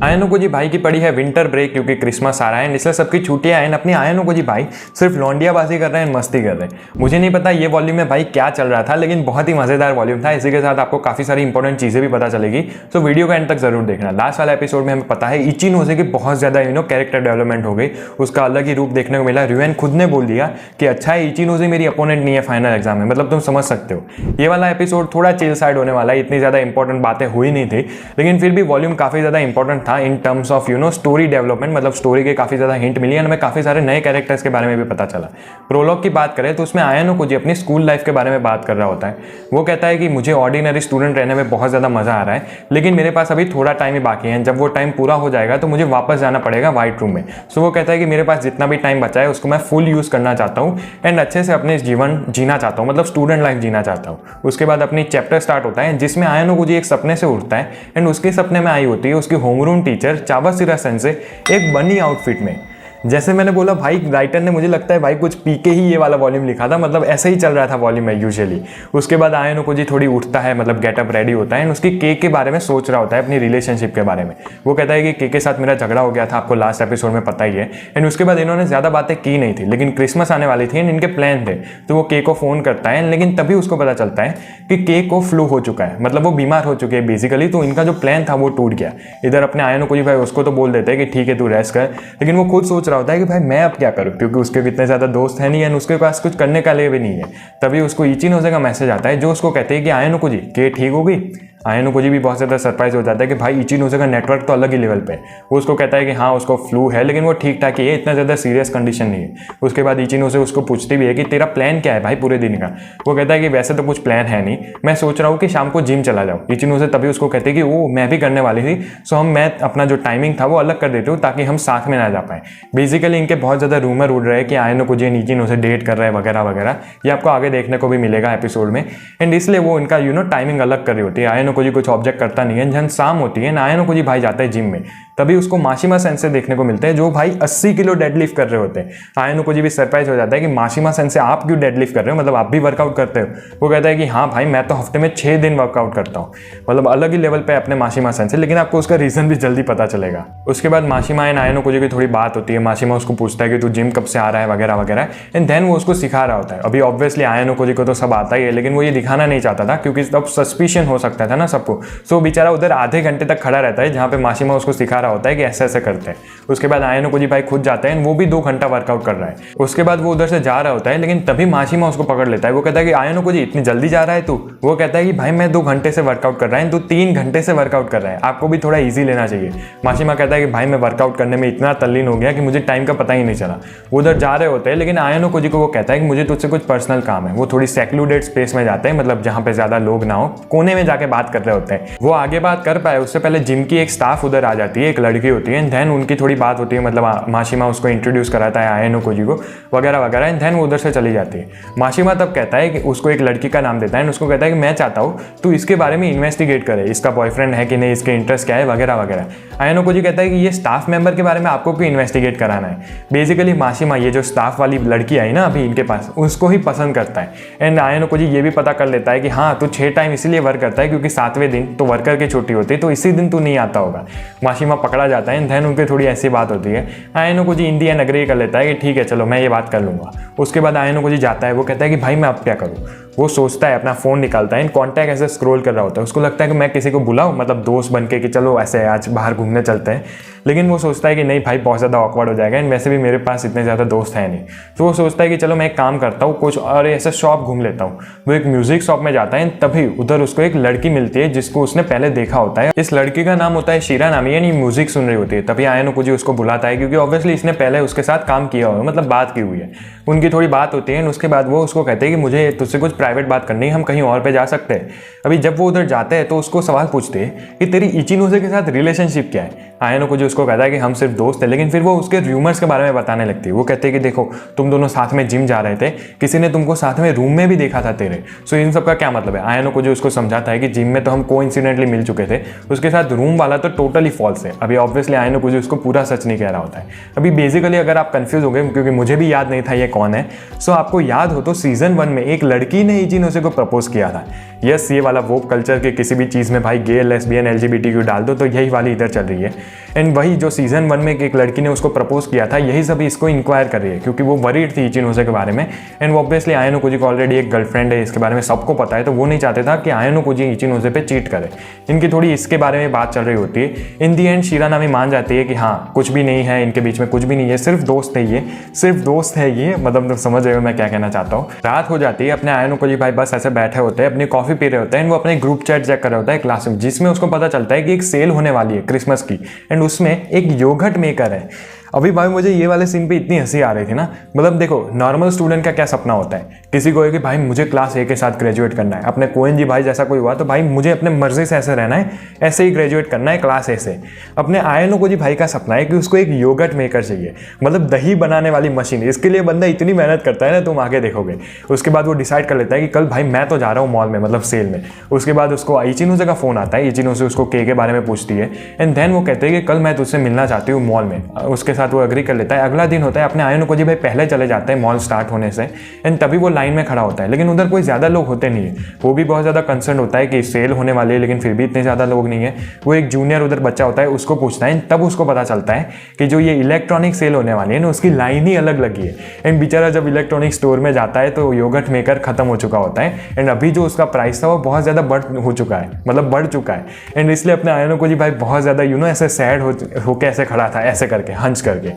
आयनों को जी भाई की पड़ी है विंटर ब्रेक क्योंकि क्रिसमस आ रहा है, इसलिए सबकी छुट्टियां हैं। अपनी आयनों को जी भाई सिर्फ लौंडियाबाजी कर रहे हैं, मस्ती कर रहे हैं। मुझे नहीं पता ये वॉल्यूम में भाई क्या चल रहा था, लेकिन बहुत ही मजेदार वॉल्यूम था। इसी के साथ आपको काफी सारी इंपॉर्टेंट चीजें भी पता चलेगी, तो वीडियो का एंड तक जरूर देखना। लास्ट वाला एपिसोड में हमें पता है इचिनोजे की बहुत ज्यादा कैरेक्टर डेवलपमेंट हो गई, उसका अलग ही रूप देखने को मिला। र्यूएन खुद ने बोल दिया कि अच्छा है इचिनोजे मेरी अपोनेंट नहीं है फाइनल एग्जाम में, मतलब तुम समझ सकते हो। ये वाला एपिसोड थोड़ा चिल साइड होने वाला है, इतनी ज्यादा इंपॉर्टेंट बातें हुई नहीं थी, लेकिन फिर भी वॉल्यूम काफी ज्यादा इंपॉर्टेंट था in terms of story development. मतलब स्टोरी के काफी ज्यादा हिंट मिली, हमें काफी सारे नए कैरेक्टर्स के बारे में भी पता चला। प्रोलॉग की बात करें तो उसमें आयनो को जी अपनी स्कूल लाइफ के बारे में बात कर रहा होता है। वो कहता है कि मुझे ऑर्डिनरी स्टूडेंट रहने में बहुत ज्यादा मजा आ रहा है, लेकिन मेरे पास अभी थोड़ा टाइम ही बाकी है। जब वो टाइम पूरा हो जाएगा तो मुझे वापस जाना पड़ेगा व्हाइट रूम में। सो वो कहता है कि मेरे पास जितना भी टाइम बचा है उसको मैं फुल यूज करना चाहता हूँ एंड अच्छे से अपने जीवन जीना चाहता हूँ, मतलब स्टूडेंट लाइफ जीना चाहता हूँ। उसके बाद अपनी चैप्टर स्टार्ट होता है जिसमें आयनो को जी एक सपने से उठता है एंड उसके सपने में आई होती है उसकी होमरूम टीचर चावासिरा सेंसे एक बनी आउटफिट में। जैसे मैंने बोला भाई राइटर ने मुझे लगता है भाई कुछ पी के ही ये वाला वॉल्यूम लिखा था, मतलब ऐसे ही चल रहा था वॉल्यूम में यूजुअली। उसके बाद आयनो को जी थोड़ी उठता है, मतलब गेटअप रेडी होता है एंड उसकी के बारे में सोच रहा होता है, अपनी रिलेशनशिप के बारे में। वो कहता है कि के साथ मेरा झगड़ा हो गया था, आपको लास्ट एपिसोड में पता ही है। एंड उसके बाद इन्होंने ज्यादा बातें की नहीं थी, लेकिन क्रिसमस आने वाली थी एंड इनके प्लान थे। तो वो के को फोन करता है, लेकिन तभी उसको पता चलता है कि के को फ्लू हो चुका है, मतलब वो बीमार हो चुके हैं बेसिकली। तो इनका जो प्लान था वो टूट गया। इधर अपने आयनो को जी भाई उसको तो बोल देते हैं कि ठीक है तू रेस्ट कर, लेकिन वो खुद सोच रहा होता है कि भाई मैं क्या करूं, क्योंकि उसके इतने ज्यादा दोस्त है नहीं है, उसके पास कुछ करने का लिए भी नहीं है। तभी उसको इचिनोजे का मैसेज आता है जो उसको कहते हैं कि आयनो को जी के ठीक हो गई। आयनो को जी भी बहुत ज़्यादा सरप्राइज हो जाता है कि भाई इचिनोजे का नेटवर्क तो अलग ही लेवल पे है। वो उसको कहता है कि हाँ उसको फ्लू है, लेकिन वो ठीक ठाक ही है, इतना ज़्यादा सीरियस कंडीशन नहीं है। उसके बाद इचिनोजे उसको पूछती भी है कि तेरा प्लान क्या है भाई पूरे दिन का। वो कहता है कि वैसे तो कुछ प्लान है नहीं, मैं सोच रहा हूँ कि शाम को जिम चला जाऊँ। इचिनोजे तभी उसको कहते हैं कि वो मैं भी करने वाली थी, सो मैं अपना जो टाइमिंग था वो अलग कर देती हूँ ताकि हम साथ में ना जा पाए। बेसिकली इनके बहुत ज़्यादा रूमर उड़ रहे हैं कि आयनो को जी इचिनोजे डेट कर रहे हैं वगैरह वगैरह। ये आपको आगे देखने को भी मिलेगा एपिसोड में। एंड इसलिए वो इनका टाइमिंग अलग कर रही होती है। आयनो को जी कुछ ऑब्जेक्ट करता नहीं है। जब शाम होती है आयनो को जी भाई जाता है जिम में, तभी उसको माशिमा सेंसे देखने को मिलते हैं जो भाई 80 किलो डेडलिफ्ट कर रहे होते हैं। आयनो को जी भी सरप्राइज हो जाता है कि माशिमा सेंसे आप क्यों डेडलिफ्ट कर रहे हो, मतलब आप भी वर्कआउट करते हो। वो कहता है कि हाँ भाई मैं तो हफ्ते में 6 दिन वर्कआउट करता हूँ, मतलब अलग ही लेवल पे अपने माशिमा सेंसे, लेकिन आपको उसका रीजन भी जल्दी पता चलेगा। उसके बाद माशिमा एंड आयनो को जी की थोड़ी बात होती है। माशिमा उसको पूछता है कि तू जिम कब से आ रहा है वगैरह वगैरह, एंड देन वो उसको सिखा रहा होता है। अभी ऑब्वियसली आयनो को जी को तो सब आता ही है, लेकिन वो ये दिखाना नहीं चाहता था क्योंकि तब सस्पिशन हो सकता था ना सबको। सो बेचारा उधर आधे घंटे तक खड़ा रहता है जहाँ पे माशिमा उसको सिखा रहा होता है कि ऐसे ऐसे करते हैं। उसके बाद आयनो को जी भाई खुद जाते हैं, वो भी 2 घंटा वर्कआउट कर रहा है। उसके बाद वो उधर से जा रहा होता है, लेकिन तभी माशिमा उसको पकड़ लेता है। वो कहता है कि आयनो को जी इतनी जल्दी जा रहा है तू। वो कहता है कि भाई मैं 2 घंटे से वर्कआउट कर रहा है, तू 3 घंटे से वर्कआउट कर रहा है, आपको भी थोड़ा ईजी लेना चाहिए। माशिमा कहता है कि भाई मैं वर्कआउट करने में इतना तल्लीन हो गया कि मुझे टाइम का पता ही नहीं चला। वो उधर जा रहे होते हैं, लेकिन आयनो को जी को वो कहता है कि मुझे तुझसे कुछ पर्सनल काम है। वो थोड़ी सेक्लूडेड स्पेस में जाते हैं, मतलब जहाँ पे ज्यादा लोग ना हो, कोने में जाके बात कर रहे होते हैं। वो आगे बात कर पाए उससे पहले जिम की एक स्टाफ उधर आ जाती है, एक लड़की होती है। देन उनकी थोड़ी बात होती है, मतलब माशिमा उसको इंट्रोड्यूस कराता है आयनो को जी को वगैरह वगैरह। एंड देन वो उधर से चली जाती है। माशिमा तब कहता है कि उसको एक लड़की का नाम देता है, उसको कहता है कि मैं चाहता हूँ तू इसके बारे में इन्वेस्टिगेट करे, इसका बॉयफ्रेंड है कि नहीं, इसके इंटरेस्ट क्या है वगैरह वगैरह। आयनो को जी कहता है कि ये स्टाफ मेंबर के बारे में आपको क्यों इन्वेस्टिगेट कराना है। बेसिकली माशिमा ये जो स्टाफ वाली लड़की आई ना अभी इनके पास, उसको ही पसंद करता है। एंड आयनो को जी ये भी पता कर लेता है कि हाँ तू 6 टाइम इसीलिए वर्क करता है क्योंकि 7वें दिन तो वर्कर की छुट्टी होती है, तो इसी दिन तू नहीं आता होगा। माशिमा पकड़ा जाता है। देन उनकी थोड़ी ऐसी बात होती है। आयनो को जी इंडियन एग्री कर लेता है कि ठीक है चलो मैं ये बात कर लूंगा। उसके बाद आयनो को जी जाता है, वो कहता है कि भाई मैं अब क्या करूँ। वो सोचता है, अपना फोन निकालता है, इन कॉन्टैक्ट ऐसे स्क्रॉल कर रहा होता है। उसको लगता है कि मैं किसी को बुलाऊं, मतलब दोस्त बन के कि चलो ऐसे आज बाहर घूमने चलते हैं, लेकिन वो सोचता है कि नहीं भाई बहुत ज़्यादा ऑकवर्ड हो जाएगा, एंड वैसे भी मेरे पास इतने ज़्यादा दोस्त हैं नहीं। तो वो सोचता है कि चलो मैं एक काम करता हूँ, कुछ और ऐसे शॉप घूम लेता हूँ। वो एक म्यूजिक शॉप में जाता है, तभी उधर उसको एक लड़की मिलती है जिसको उसने पहले देखा होता है। इस लड़की का नाम होता है शीरा नामी, यानी म्यूजिक सुन रही होती है। तभी आयनो को जी उसको बुलाता है क्योंकि ऑब्वियसली इसने पहले उसके साथ काम किया हुआ है, मतलब बात की हुई है। उनकी थोड़ी बात होती है। उसके बाद वो उसको कहते हैं कि मुझे तुझसे कुछ प्राइवेट बात करनी है, हम कहीं और पे जा सकते हैं। अभी जब वो उधर जाते हैं तो उसको सवाल पूछते हैं कि तेरी इचिनोजे के साथ रिलेशनशिप क्या है। आयनो को जो उसको कहता है कि हम सिर्फ दोस्त हैं, लेकिन फिर वो उसके र्यूमर्स के बारे में बताने लगती है। वो कहते हैं कि देखो तुम दोनों साथ में जिम जा रहे थे, किसी ने तुमको साथ में रूम में भी देखा था तेरे। सो इन सब का क्या मतलब है। आयनो को जो उसको समझाता है कि जिम में तो हम कोइंसिडेंटली मिल चुके थे, उसके साथ रूम वाला तो टोटली फॉल्स है। अभी ऑब्वियसली आयनो को जो उसको पूरा सच नहीं कह रहा होता है। अभी बेसिकली अगर आप कंफ्यूज हो गए, क्योंकि मुझे भी याद नहीं था ये कौन है, सो आपको याद हो तो सीजन 1 में एक लड़की ने इचिनोजे को प्रपोज किया था। यस, ये वाला वोक कल्चर के किसी भी चीज़ में भाई गे, लेस्बियन, LGBTQ डाल दो तो यही वाली इधर चल रही है। एंड वही जो सीजन 1 में एक लड़की ने उसको प्रपोज किया था, यही सब इसको इंक्वायर कर रही है क्योंकि वो वरीड थी इचिनोसे के बारे में। एंड ऑब्वियसली आयानो कोजी को ऑलरेडी एक गर्लफ्रेंड है, इसके बारे में सबको पता है, तो वो नहीं चाहते था कि आयानो कोजी इचिनोसे पे चीट करे। इनकी थोड़ी इसके बारे में बात चल रही होती है। इन दी एंड शिरानामी मान जाती है कि हाँ कुछ भी नहीं है इनके बीच में, कुछ भी नहीं है, सिर्फ दोस्त है ये, सिर्फ दोस्त है ये, मतलब तुम समझ रहे हो मैं क्या कहना चाहता हूँ। रात हो जाती है, अपने आयानो कोजी भाई बस ऐसे बैठे होते हैं, अपनी कॉफी पी रहे होते हैं। वो अपने ग्रुप चैट चेक कर रहे होता है क्लास में, जिसमें उसको पता चलता है कि एक सेल होने वाली है क्रिसमस की, एंड उसमें एक योगर्ट मेकर है। अभी भाई मुझे ये वाले सीन पे इतनी हंसी आ रही थी ना, मतलब देखो नॉर्मल स्टूडेंट का क्या सपना होता है, किसी को है कि भाई मुझे क्लास ए के साथ ग्रेजुएट करना है, अपने कोएन जी भाई जैसा कोई हुआ तो भाई मुझे अपने मर्जी से ऐसे रहना है, ऐसे ही ग्रेजुएट करना है क्लास ए से। अपने आयानो कोजी भाई का सपना है कि उसको एक योगर्ट मेकर चाहिए, मतलब दही बनाने वाली मशीन। इसके लिए बंदा इतनी मेहनत करता है ना, तुम आगे देखोगे। उसके बाद वो डिसाइड कर लेता है कि कल भाई मैं तो जा रहा हूँ मॉल में, मतलब सेल में। उसके बाद उसको इचिनोसे का फोन आता है, इचिनोसे उसको के बारे में पूछती है, एंड देन वो कहते हैं कि कल मैं तुझसे मिलना चाहती हूँ मॉल में। उसके साथ वो एग्री कर लेता है। अगला दिन होता है, अपने आयानो कोजी भाई पहले चले जाते हैं मॉल स्टार्ट होने से, एंड तभी वो लाइन में खड़ा होता है, लेकिन उधर कोई ज़्यादा लोग होते नहीं है। वो भी बहुत ज़्यादा कंसर्न होता है कि सेल होने वाली है, लेकिन फिर भी इतने ज़्यादा लोग नहीं है। वो एक जूनियर उधर बच्चा होता है, उसको पूछता है, तब उसको पता चलता है कि जो ये इलेक्ट्रॉनिक सेल होने वाली है ना, उसकी लाइन ही अलग लगी है। एंड बेचारा जब इलेक्ट्रॉनिक स्टोर में जाता है तो योगर्ट मेकर खत्म हो चुका होता है, एंड अभी जो उसका प्राइस था वो बहुत ज़्यादा बढ़ चुका है, मतलब बढ़ चुका है। एंड इसलिए अपने आयानो कोजी भाई बहुत ज़्यादा ऐसे सैड होके ऐसे खड़ा था, ऐसे करके हंच करके।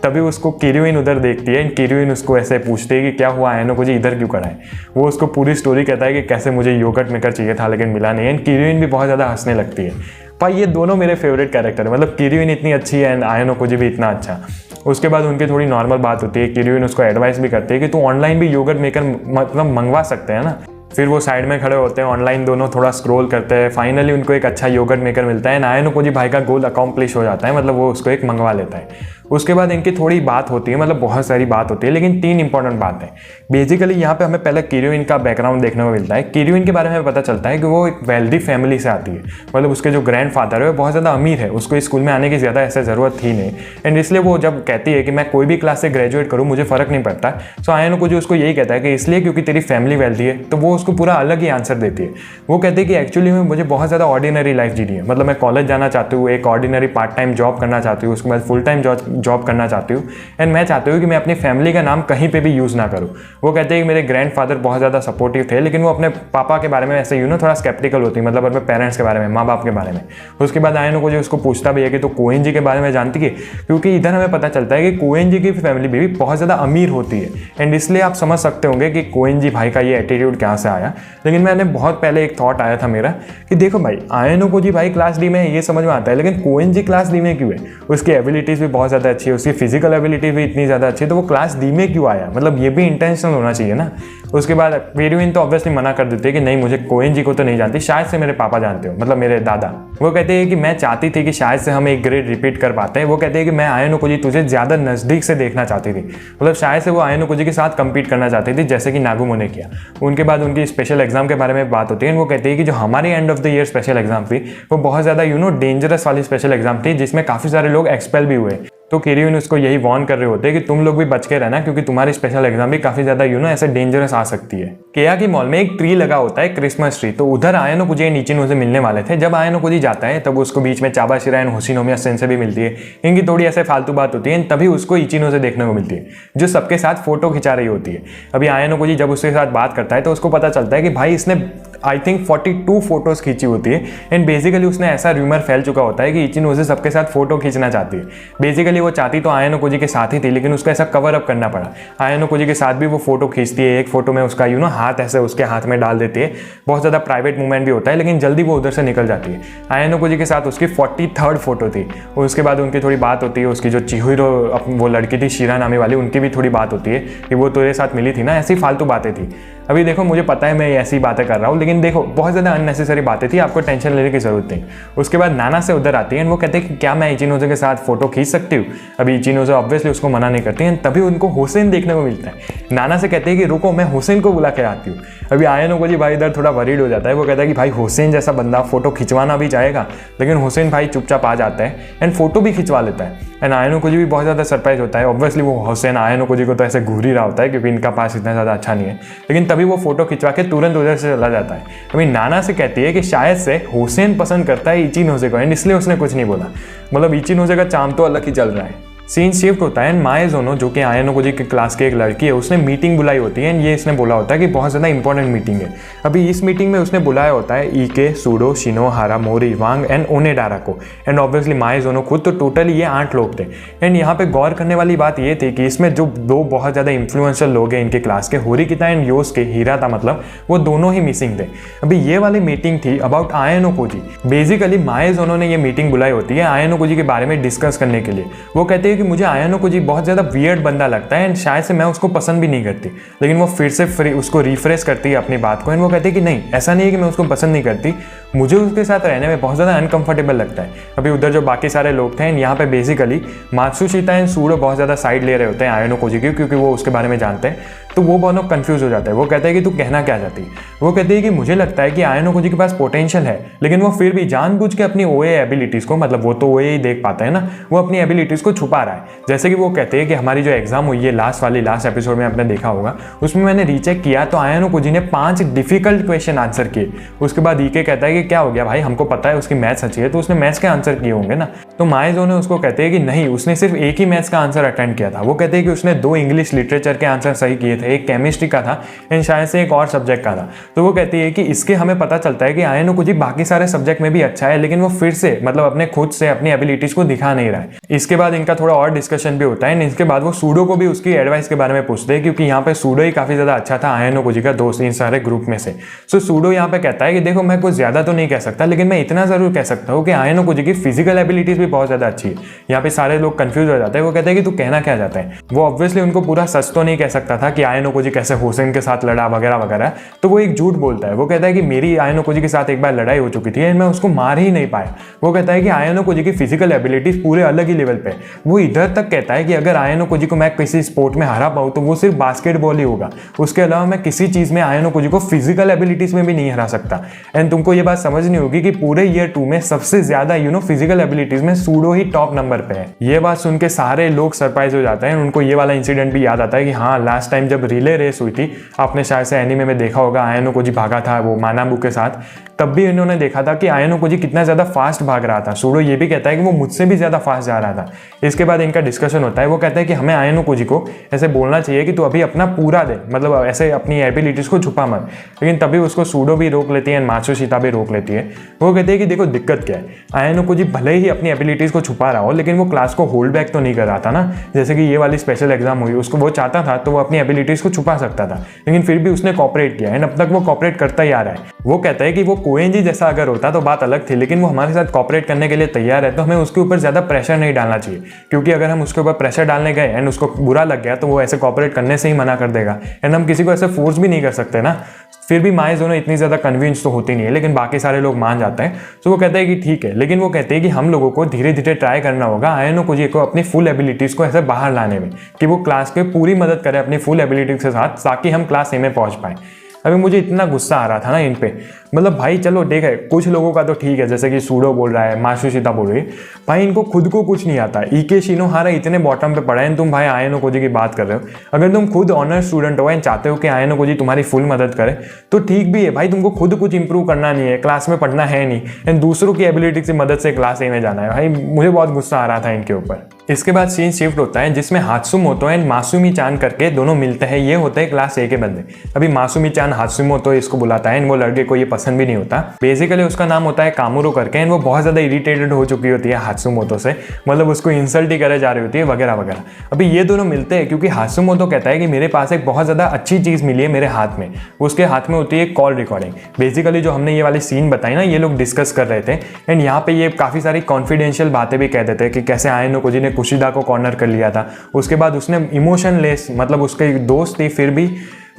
तभी उसको किरुइन उधर देखती है, एंड किरुइन उसको ऐसे पूछती है कि क्या हुआ आयानो कोजी इधर क्यों खड़ा है। वो उसको पूरी स्टोरी कहता है कि कैसे मुझे योगर्ट मेकर चाहिए था लेकिन मिला नहीं, एंड किरुइन भी बहुत ज़्यादा हंसने लगती है। भाई ये दोनों मेरे फेवरेट कैरेक्टर है, मतलब किरुइन इतनी अच्छी है एंड आयानो कोजी भी इतना अच्छा। उसके बाद उनकी थोड़ी नॉर्मल बात होती है, किरुइन उसको एडवाइस भी करती है कि तू ऑनलाइन भी योगर्ट मेकर मतलब मंगवा सकते हैं ना। फिर वो साइड में खड़े होते हैं, ऑनलाइन दोनों थोड़ा स्क्रॉल करते हैं, फाइनली उनको एक अच्छा योगर्ट मेकर मिलता है, आयानो कोजी भाई का गोल अकॉम्प्लिश हो जाता है, मतलब वो उसको एक मंगवा लेता है। उसके बाद इनकी थोड़ी बात होती है, मतलब बहुत सारी बात होती है, लेकिन 3 इंपॉर्टेंट बात है। बेसिकली यहाँ पे हमें पहले किरुइन का बैकग्राउंड देखने को मिलता है। किरुइन के बारे में पता चलता है कि वो एक वेल्दी फैमिली से आती है, मतलब उसके जो ग्रैंडफादर है वो बहुत ज़्यादा अमीर है, उसको स्कूल में आने की ज़्यादा ऐसे ज़रूरत थी नहीं। एंड इसलिए वो जब कहती है कि मैं कोई भी क्लास से ग्रेजुएट करूँ मुझे फ़र्क नहीं पड़ता, सो आयानो कोजी उसको यही कहता है कि इसलिए क्योंकि तेरी फैमिली वेल्दी है। तो वो उसको पूरा अलग ही आंसर देती है। वो कहती है कि एक्चुअली में मुझे बहुत ज़्यादा ऑर्डिनरी लाइफ जीनी है, मतलब मैं कॉलेज जाना चाहती हूँ, एक ऑर्डिनरी पार्ट टाइम जॉब करना चाहती हूँ, उसके बाद फुल टाइम जॉब करना चाहती हूँ, एंड मैं चाहती हूँ कि मैं अपनी फैमिली का नाम कहीं पे भी यूज़ ना करूँ। वो कहते हैं कि मेरे ग्रैंडफादर बहुत ज़्यादा सपोर्टिव थे, लेकिन वो अपने पापा के बारे में ऐसे थोड़ा स्केप्टिकल होती है, मतलब अपने पेरेंट्स के बारे में, माँ बाप के बारे में। उसके बाद आयानो कोजी उसको पूछता भी है कि तो कोएन जी के बारे में जानती है, क्योंकि इधर हमें पता चलता है कि कोएन जी की फैमिली भी बहुत ज़्यादा अमीर होती है। एंड इसलिए आप समझ सकते होंगे कि कोएन जी भाई का ये एटीट्यूड कहाँ से आया। लेकिन मैंने बहुत पहले एक थॉट आया था मेरा कि देखो भाई आयानो कोजी भाई क्लास डी में है, ये समझ में आता है, लेकिन कोएन जी क्लास डी में क्यों है? उसकी एबिलिटीज़ भी बहुत ज़्यादा अच्छी है, उसकी फिजिकल एबिलिटी भी इतनी ज़्यादा अच्छी है, तो वो क्लास डी में क्यों आया? मतलब ये भी इंटेंशनल होना चाहिए ना। उसके बाद किरुइन तो ऑब्वियसली मना कर देते हैं कि नहीं मुझे कोएन जी को तो नहीं जानती, शायद से मेरे पापा जानते हो, मतलब मेरे दादा। वो कहते हैं कि मैं चाहती थी कि शायद से हम एक ग्रेड रिपीट कर पाते हैं। वो कहते हैं कि मैं आयानो कोजी तुझे ज़्यादा नज़दीक से देखना चाहती थी, मतलब शायद से वो आयानो कोजी के साथ कम्पीट करना चाहती थी जैसे कि नागुमो ने किया। उनके बाद उनकी स्पेशल एग्जाम के बारे में बात होती है। वो कहते हैं कि जो हमारी end of the year special exam थी वो बहुत ज़्यादा डेंजरस वाली स्पेशल एग्जाम थी, जिसमें काफ़ी सारे लोग एक्सपेल भी हुए। तो किरुइन उसको यही वार्न कर रहे होते हैं कि तुम लोग भी बच के रहना, क्योंकि तुम्हारी स्पेशल एग्जाम भी काफ़ी ज़्यादा ऐसे डेंजरस आ सकती है। केयाकी मॉल में एक ट्री लगा होता है, क्रिसमस ट्री, तो उधर आयानो कोजी इचिनो से मिलने वाले थे। जब आयानो कोजी जाता है तब उसको बीच में चाबाशिरा एंड होशिनोमिया सेन से भी मिलती है। इनकी थोड़ी ऐसे फालतू बात होती है, तभी उसको इचिनो से देखने को मिलती है, जो सबके साथ फोटो खिंचा रही होती है। अभी आयानो कोजी जब उसके साथ बात करता है तो उसको पता चलता है कि भाई इसने आई थिंक 42 फोटोज़ खींची होती है। एंड बेसिकली उसने ऐसा र्यूमर फैल चुका होता है कि इचिनो से सबके साथ फोटो खींचना चाहती है। बेसिकली वो चाहती तो आयानो कोजी के साथ ही थी, लेकिन उसको ऐसा कवर अप करना पड़ा। आयानो कोजी के साथ भी वो फोटो खींचती है, एक फोटो में उसका हाथ ऐसे उसके हाथ में डाल देती है, बहुत ज़्यादा प्राइवेट मूवमेंट भी होता है, लेकिन जल्दी वो उधर से निकल जाती है। आयानो कोजी के साथ उसकी 43rd फोटो थी। उसके बाद उनकी थोड़ी बात होती है, उसकी जो चिहिरो वो लड़की थी शिरानामी वाली, उनकी भी थोड़ी बात होती है कि वो तेरे साथ मिली थी ना, ऐसी फालतू बातें थी। अभी देखो मुझे पता है मैं ऐसी बातें कर रहा हूँ, लेकिन देखो बहुत ज़्यादा अननेसेसरी बातें थी, आपको टेंशन लेने की जरूरत नहीं। उसके बाद नाना से उधर आती है, वो कहते हैं कि क्या मैं इचिनोसे के साथ फोटो खींच सकती हूँ? अभी इचिनोसे ऑब्वियसली उसको मना नहीं करती है। तभी उनको हुसैन देखने को मिलता है। नाना से कहते हैं कि रुको मैं हुसैन को बुला के आती हूँ। अभी आयानो कोजी भाई इधर थोड़ा वरीड हो जाता है। वो कहता है कि भाई हुसैन जैसा बंदा फोटो खिंचवाना भी चाहेगा, लेकिन हुसैन भाई चुपचाप आ जाता है एंड फोटो भी खिंचवा लेता है। एंड आयानो कोजी भी बहुत ज़्यादा सरप्राइज होता है। ऑब्वियसली वो हुसैन आयानो कोजी को तो ऐसे घूर ही रहा होता है, क्योंकि इनका पास इतना ज़्यादा अच्छा नहीं है, लेकिन तभी वो फोटो खिंचवा के तुरंत उधर से चला जाता है। है। अभी नाना से कहती है कि शायद से हुसैन पसंद करता है इचिनोजे को एंड इसलिए उसने कुछ नहीं बोला। मतलब इचिनोजे का चाम तो अलग ही चल रहा है। सीन शिफ्ट होता है एंड माएजोनो जो कि आयानोकोजी की क्लास की एक लड़की है, उसने मीटिंग बुलाई होती है एंड ये इसने बोला होता है कि बहुत ज़्यादा इंपॉर्टेंट मीटिंग है। अभी इस मीटिंग में उसने बुलाया होता है ईके, सूडो, शिनो, हारामोरी, वांग एंड ओनेडारा को एंड ऑब्वियसली माएजोनो खुद, तो टोटल ये 8 लोग थे। एंड यहाँ पे गौर करने वाली बात ये थी कि इसमें जो 2 बहुत ज़्यादा इन्फ्लुएंशियल लोग हैं इनके क्लास के, होरिकिता एंड योस्के, हिराता मतलब, वो दोनों ही मिसिंग थे। अभी ये वाली मीटिंग थी अबाउट आयानोकोजी। बेसिकली माएजोनो ने ये मीटिंग बुलाई होती है आयानोकोजी के बारे में डिस्कस करने के लिए। वो कहते हैं कि मुझे आयानोकोजी बहुत ज़्यादा वियर्ड बंदा लगता है एंड शायद से मैं उसको पसंद भी नहीं करती, लेकिन वो फिर से उसको रिफ्रेश करती है अपनी बात को एंड वो कहती है कि नहीं, ऐसा नहीं है कि मैं उसको पसंद नहीं करती, मुझे उसके साथ रहने में बहुत ज़्यादा अनकंफर्टेबल लगता है। अभी उधर जो बाकी सारे लोग थे एंड यहाँ पे बेसिकली मात्सुशिता एंड सूडो बहुत ज़्यादा साइड ले रहे होते हैं आयानोकोजी की, क्योंकि वो उसके बारे में जानते हैं। तो वो बहुत कंफ्यूज हो जाता है। वो कहता है कि तू कहना क्या चाहती है। वो कहती है कि मुझे लगता है कि आयानोकोजी के पास पोटेंशियल है, लेकिन वो फिर भी जानबूझ के अपनी ओए एबिलिटीज़ को, मतलब वो तो ओए ही देख पाता है ना, वो अपनी एबिलिटीज़ को छुपा रहा है। जैसे कि वो कहते हैं कि हमारी जो एग्जाम हुई है लास्ट एपिसोड में आपने देखा होगा, उसमें मैंने रीचेक किया तो आयानोकोजी ने 5 डिफिकल्ट क्वेश्चन आंसर किए। उसके बाद ईके कहता है कि क्या हो गया भाई, हमको पता है उसकी मैथ्स अच्छी है, तो उसने मैथ्स के आंसर किए होंगे ना। तो माएजोनो उसको कहते हैं कि नहीं, उसने सिर्फ एक ही मैथ्स का आंसर अटेंड किया था। वो कहते हैं कि उसने 2 इंग्लिश लिटरेचर के आंसर सही किए थे, एक केमिस्ट्री का था एंड शायद से एक और सब्जेक्ट का था। तो वो कहती है कि इसके हमें पता चलता है कि आयानोकोजी बाकी सारे सब्जेक्ट में भी अच्छा है, लेकिन वो फिर से मतलब अपने खुद से अपनी एबिलिटीज को दिखा नहीं रहा है। इसके बाद इनका थोड़ा और डिस्कशन भी होता है। इसके बाद वो सूडो को भी उसकी एडवाइस के बारे में पूछते हैं, क्योंकि यहाँ पे सूडो ही काफी ज्यादा अच्छा था आयानोकोजी का दोस्त इन सारे ग्रुप में से। सो सूडो यहाँ पे कहता है कि देखो, मैं कुछ ज्यादा तो नहीं कह सकता, लेकिन मैं इतना जरूर कह सकता हूँ कि आयानोकोजी की फिजिकल एबिलिटीज भी बहुत ज्यादा अच्छी है। यहाँ पे सारे लोग कंफ्यूज हो जाते हैं। वो कहते हैं कि तू कहना क्या चाहता है। वो ऑब्वियसली उनको पूरा सच तो नहीं कह सकता था कि आयानोकोजी कैसे हुसैन के साथ लड़ा वगैरह वगैरह, तो वो एक झूठ बोलता है। वो कहता है कि मेरी आयानोकोजी के साथ एक बार लड़ाई हो चुकी थी एंड मैं उसको मार ही नहीं पाया। वो कहता है कि आयानोकोजी की फिजिकल एबिलिटीज पूरे अलग ही लेवल पे। वो इधर तक कहता है कि अगर आयानोकोजी को मैं किसी स्पोर्ट में हरा पाऊँ तो वो सिर्फ बास्केटबॉल ही होगा, उसके अलावा मैं किसी चीज में आयानोकोजी को फिजिकल एबिलिटीज में भी नहीं हरा सकता। एंड तुमको ये बात समझनी होगी कि पूरे ईयर 2 में सबसे ज्यादा फिजिकल एबिलिटीज में सूडो ही टॉप नंबर पे है। ये बात सुन के सारे लोग सरप्राइज हो जाते हैं। उनको ये वाला इंसिडेंट भी याद आता है कि हाँ, लास्ट टाइम जब रिले रेस हुई थी, आपने शायद से एनीमे में देखा होगा, आयानोकोजी भागा था वो मानाबू के साथ, तब भी इन्होंने देखा था कि आयानोकोजी कितना ज्यादा फास्ट भाग रहा था। सूडो ये भी कहता है कि वो मुझसे भी ज्यादा फास्ट जा रहा था। इसके बाद इनका डिस्कशन होता है। वो कहता है कि हमें आयानोकोजी को ऐसे बोलना चाहिए कि तू अभी अपना पूरा दे, मतलब ऐसे अपनी एबिलिटीज को छुपा मत। लेकिन तभी उसको सूडो भी रोक लेती है, मात्सुशिता भी रोक लेती है। वो कहती है कि देखो दिक्कत क्या है, आयानोकोजी भले ही अपनी एबिलिटीज को छुपा रहा हो, लेकिन वो क्लास को होल्ड बैक तो नहीं कर रहा था ना। जैसे कि ये वाली स्पेशल एग्जाम हुई, उसको वो चाहता था तो वो अपनी एबिलिटीज को छुपा सकता था, लेकिन फिर भी उसने कॉपरेट किया एंड अब तक वो कॉपरेट करता ही आ रहा है। वो कहता है कि वो कोएंजी जैसा अगर होता तो बात अलग थी, लेकिन वो हमारे साथ कॉपरेट करने के लिए तैयार है, तो हमें उसके ऊपर ज्यादा प्रेशर नहीं डालना चाहिए, क्योंकि अगर हम उसके ऊपर प्रेशर डालने गए एंड उसको बुरा लग गया तो वो ऐसे कॉपरेट करने से ही मना कर देगा एंड हम किसी को ऐसे फोर्स भी नहीं कर सकते ना। फिर भी माएजोनो इतनी ज्यादा कन्विंस तो होती नहीं है, लेकिन बाकी सारे लोग मान जाते हैं। तो वो कहते हैं कि ठीक है, लेकिन वो कहते हैं कि हम लोगों को धीरे धीरे ट्राई करना होगा आयानोकोजी को अपनी फुल एबिलिटीज को ऐसे बाहर लाने में, कि वो क्लास के पूरी मदद करे अपनी फुल एबिलिटीज के साथ, ताकि हम क्लास ए में पहुंच पाए। अभी मुझे इतना गुस्सा आ रहा था ना इन पे, मतलब भाई चलो देख है, कुछ लोगों का तो ठीक है, जैसे कि सूडो बोल रहा है, मात्सुशिता बोल रही है, भाई इनको खुद को कुछ नहीं आता। ईके, शिनोहारा इतने बॉटम पे पड़े हैं, तुम भाई आयानोकोजी की बात कर रहे हो। अगर तुम खुद ऑनर स्टूडेंट हो एंड चाहते हो कि आयानोकोजी तुम्हारी फुल मदद करे तो ठीक भी है भाई, तुमको खुद कुछ इंप्रूव करना नहीं है, क्लास में पढ़ना है नहीं एंड दूसरों की एबिलिटी की मदद से क्लास ए में जाना है। भाई मुझे बहुत गुस्सा आ रहा था इनके ऊपर। इसके बाद सीन शिफ्ट होता है जिसमें हात्सुमोतो एंड मासुमी चान करके दोनों मिलते हैं। ये होते हैं क्लास ए के बंदे। अभी मासुमी चान हात्सुमोतो इसको बुलाता है एंड वो लड़के को ये पसंद भी नहीं होता। बेसिकली उसका नाम होता है कामुरो करके एंड वो बहुत ज्यादा इरिटेटेड हो चुकी होती है हात्सुमोतो से, मतलब उसको इंसल्ट ही करे जा रही होती है वगैरह वगैरह। अभी ये दोनों मिलते हैं क्योंकि हात्सुमोतो कहता है कि मेरे पास एक बहुत ज्यादा अच्छी चीज मिली है मेरे हाथ में। उसके हाथ में होती है कॉल रिकॉर्डिंग। बेसिकली जो हमने ये वाली सीन बताई ना, ये लोग डिस्कस कर रहे थे एंड यहाँ पे ये काफी सारी कॉन्फिडेंशियल बातें भी कह देते हैं कि कैसे आयानोकोजी ने कुशिदा को कॉर्नर कर लिया था। उसके बाद उसने इमोशनलेस, मतलब उसके दोस्त थी फिर भी,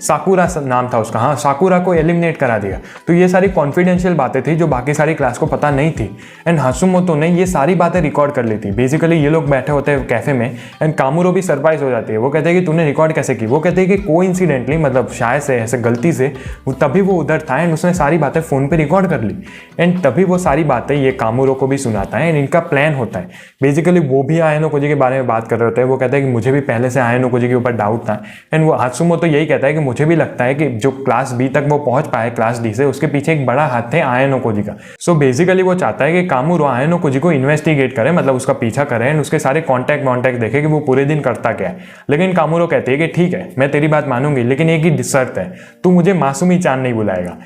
साकुरा नाम था उसका, हाँ, साकुरा को एलिमिनेट करा दिया। तो ये सारी कॉन्फिडेंशियल बातें थी जो बाकी सारी क्लास को पता नहीं थी एंड हात्सुमोतो ने ये सारी बातें रिकॉर्ड कर ली थी। बेसिकली ये लोग बैठे होते हैं कैफे में एंड कामुरो भी सरप्राइज हो जाती है। वो कहते हैं कि तूने रिकॉर्ड कैसे की। वो कहते हैं कि कोइंसिडेंटली, मतलब शायद से ऐसे गलती से तभी वो उधर था एंड उसने सारी बातें फोन पे रिकॉर्ड कर ली एंड तभी वो सारी बातें ये कामुरो को भी सुनाता है एंड इनका प्लान होता है। बेसिकली वो भी आयानोकोजी के बारे में बात कर रहे होते हैं। वो कहता है कि मुझे भी पहले से आयानोकोजी के ऊपर डाउट था एंड वो हात्सुमोतो यही कहता है कि मुझे भी लगता है कि जो क्लास बी तक वो पहुंच पाए क्लास डी से, उसके पीछे एक बड़ा हाथ थे आयन ओकोजी का। सो बेसिकली वो चाहता है कि कामूरो आयन ओकोजी को इन्वेस्टिगेट करे, मतलब उसका पीछा करे एंड उसके सारे कॉन्टैक्ट वॉन्टैक्ट देखे कि वो पूरे दिन करता क्या है। लेकिन कामूरो कहते हैं कि ठीक है, मैं तेरी बात मानूंगी, लेकिन एक ही शर्त है, तू मुझे मासूमी चांद नहीं बुलाएगा।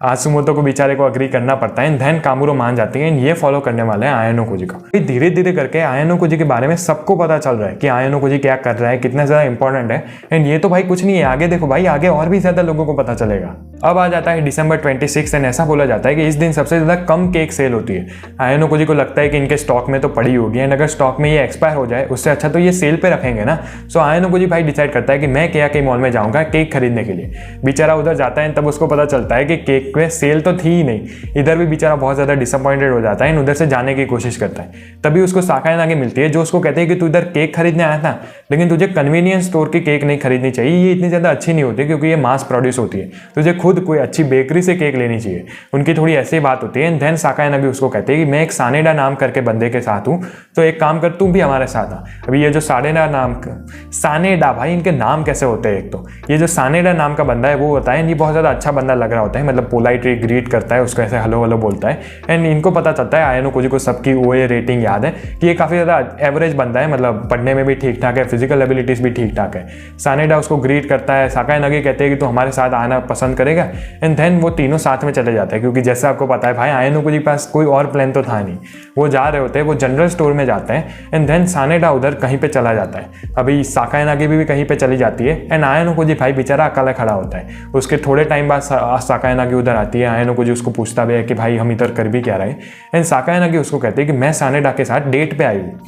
आसुमोतो को बेचारे को अग्री करना पड़ता है। धैन कामूरो मान जाती है। ये फॉलो करने वाले हैं आयन ओकोजी का। धीरे धीरे करके आयन ओकोजी के बारे में सबको पता चल रहा है कि आयन ओकोजी क्या कर रहा है, कितना ज्यादा इंपॉर्टेंट है। एंड ये तो भाई कुछ नहीं है, आगे देखो भाई, आगे और भी ज्यादा लोगों को पता चलेगा। अब आ जाता है December 26 एंड ऐसा बोला जाता है कि इस दिन सबसे ज्यादा कम केक सेल होती है। आयन ओकोजी को लगता है कि इनके स्टॉक में तो पड़ी होगी एंड अगर स्टॉक में ये एक्सपायर हो जाए उससे अच्छा तो ये सेल पे रखेंगे ना। सो आयन ओकोजी भाई डिसाइड करता है कि मैं केया के मॉल में जाऊंगा केक खरीदने के लिए। बेचारा उधर जाता है, तब उसको पता चलता है कि केक में सेल तो थी ही नहीं। इधर भी बेचारा बहुत ज्यादा डिसअपॉइंटेड हो जाता है, उधर से जाने की कोशिश करता है। तभी उसको साकाए नागी मिलती है जो उसको कहते हैं कि तू इधर केक खरीदने आया था, लेकिन तुझे कन्वीनियंस स्टोर की केक नहीं खरीदनी चाहिए, ये इतनी ज्यादा अच्छी नहीं होती क्योंकि ये मास प्रोड्यूस होती है, तुझे खुद कोई अच्छी बेकरी से केक लेनी चाहिए। उनकी थोड़ी ऐसी बात होती है। देन साकाए नागी उसको कहते हैं कि मैं एक सानेडा नाम करके बंदे के साथ हूँ, तो एक काम कर, तुम भी हमारे साथ आ। अभी ये जो सानेडा भाई, इनके नाम कैसे होते हैं। एक तो ये जो सानेडा नाम का बंदा है वो होता है, ये बहुत ज्यादा अच्छा बंदा लग रहा होता है, मतलब पोलाइटली ग्रीट करता है उसको, ऐसे हेलो हेलो बोलता है। एंड इनको पता चलता है आयन ओकोजी को सबकी ओए रेटिंग याद है कि ये काफी ज्यादा एवरेज बंदा है, मतलब पढ़ने में भी ठीक ठाक है, फिजिकल एबिलिटीज भी ठीक ठाक है। सानेडा उसको ग्रीट करता है। साकाए नागी कहते हैं कि तू हमारे साथ आना पसंद करेगा। एंड देन वो तीनों साथ में चले जाते हैं क्योंकि जैसे आपको पता है भाई आयन ओकोजी के पास कोई और प्लान तो था नहीं। वो जा रहे होते हैं, वो जनरल स्टोर में जाते हैं एंड देन सानेडा उधर कहीं पे चला जाता है। अभी साकाए नागी भी कहीं पे चली जाती है एंड आयन ओकोजी भाई बेचारा अकेला खड़ा होता है। उसके थोड़े टाइम बाद साकाए नागी उधर आती है। आयन ओकोजी उसको पूछता भी है कि भाई हम इधर कर भी क्या रहे। एंड साकाए नागी उसको कहते हैं कि मैं सानेडा के साथ डेट पे आई हूँ।